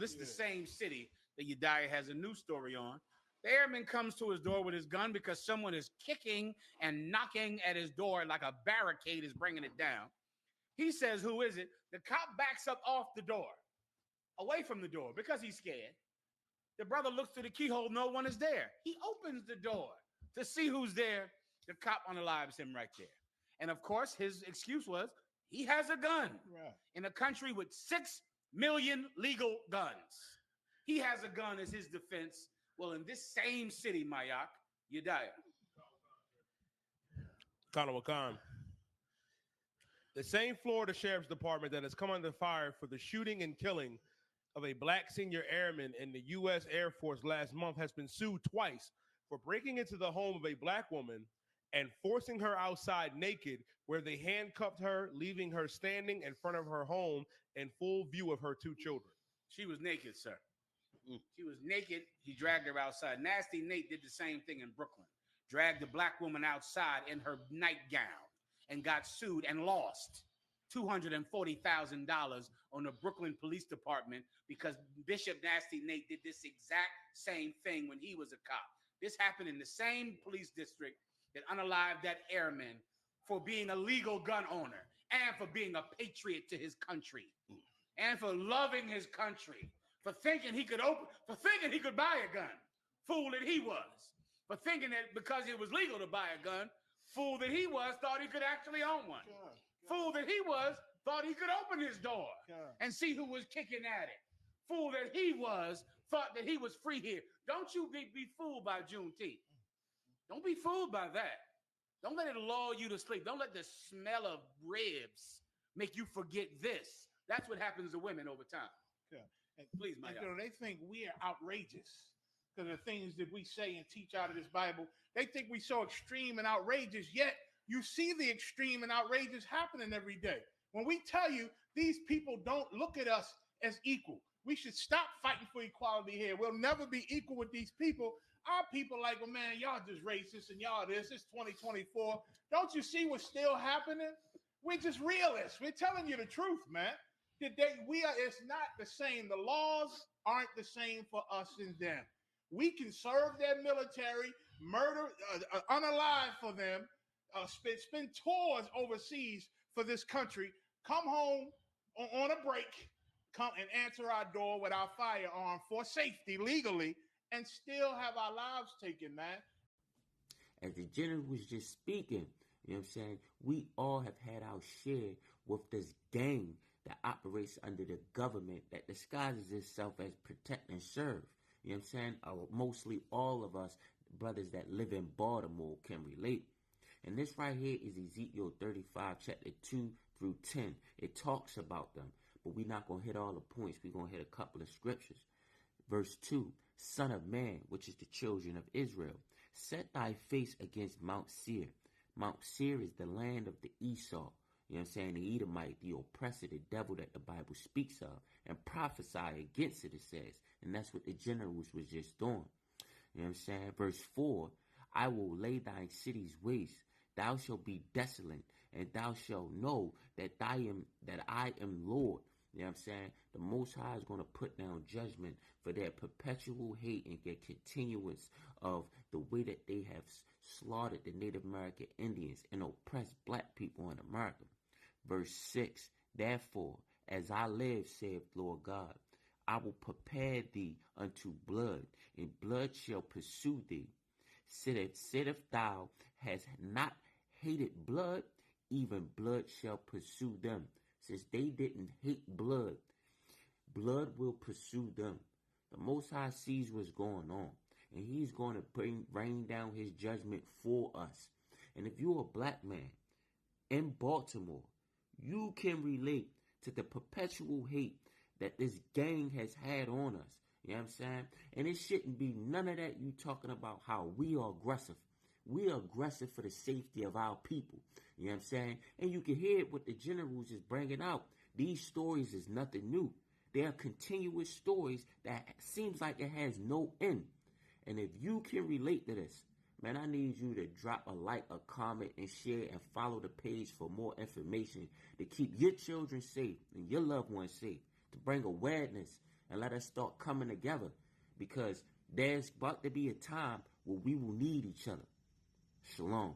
this is the same city that Yediah has a news story on. The airman comes to his door with his gun because someone is kicking and knocking at his door like a barricade is bringing it down. He says, who is it? The cop backs up off the door, away from the door, because he's scared. The brother looks through the keyhole. No one is there. He opens the door to see who's there. The cop unalives him right there. And, of course, his excuse was he has a gun in a country with 6 million legal guns. He has a gun as his defense. Well, in this same city, Mayak, Yediah. Khan. The same Florida Sheriff's Department that has come under fire for the shooting and killing of a black senior airman in the U.S. Air Force last month has been sued twice for breaking into the home of a black woman and forcing her outside naked, where they handcuffed her, leaving her standing in front of her home in full view of her 2 children. She was naked, sir. She was naked. He dragged her outside. Nasty Nate did the same thing in Brooklyn. Dragged the black woman outside in her nightgown and got sued and lost $240,000 on the Brooklyn Police Department because Bishop Nasty Nate did this exact same thing when he was a cop. This happened in the same police district that unalived that airman for being a legal gun owner and for being a patriot to his country and for loving his country, for thinking he could buy a gun. Fool that he was. For thinking that because it was legal to buy a gun, fool that he was, thought he could actually own one. Fool that he was, thought he could open his door and see who was kicking at it. Fool that he was, thought that he was free here. Don't you be fooled by Juneteenth. Don't be fooled by that. Don't let it lull you to sleep. Don't let the smell of ribs make you forget this. That's what happens to women over time. And, please, my God. They think we are outrageous because of the things that we say and teach out of this Bible. They think we're so extreme and outrageous, yet you see the extreme and outrageous happening every day. When we tell you these people don't look at us as equal, we should stop fighting for equality here. We'll never be equal with these people. Our people like, well, man, y'all just racist and y'all this. It's 2024. Don't you see what's still happening? We're just realists. We're telling you the truth, man. It's not the same. The laws aren't the same for us and them. We can serve their military, murder, unalive for them, spend tours overseas for this country, come home on a break, come and answer our door with our firearm for safety legally, and still have our lives taken, man. As the general was just speaking, you know what I'm saying? We all have had our share with this gang that operates under the government that disguises itself as protect and serve. You know what I'm saying? Mostly all of us brothers that live in Baltimore can relate. And this right here is Ezekiel 35, chapter 2 through 10. It talks about them, but we're not going to hit all the points. We're going to hit a couple of scriptures. Verse 2, Son of man, which is the children of Israel, set thy face against Mount Seir. Mount Seir is the land of the Esau. You know what I'm saying? The Edomite, the oppressor, the devil that the Bible speaks of, and prophesy against it, it says. And that's what the generals was just doing. You know what I'm saying? Verse 4, I will lay thy cities waste. Thou shalt be desolate, and thou shalt know that I am Lord. You know what I'm saying? The Most High is going to put down judgment for their perpetual hate and their continuance of the way that they have slaughtered the Native American Indians and oppressed black people in America. Verse 6, therefore, as I live, saith Lord God, I will prepare thee unto blood, and blood shall pursue thee. Said if thou hast not hated blood, even blood shall pursue them. Since they didn't hate blood, blood will pursue them. The Most High sees what's going on, and he's going to rain down his judgment for us. And if you're a black man in Baltimore, you can relate to the perpetual hate that this gang has had on us. You know what I'm saying? And it shouldn't be none of that you talking about how we are aggressive. We are aggressive for the safety of our people. You know what I'm saying? And you can hear what the generals is bringing out. These stories is nothing new. They are continuous stories that seems like it has no end. And if you can relate to this, man, I need you to drop a like, a comment, and share, and follow the page for more information to keep your children safe and your loved ones safe, to bring awareness and let us start coming together, because there's about to be a time where we will need each other. Shalom.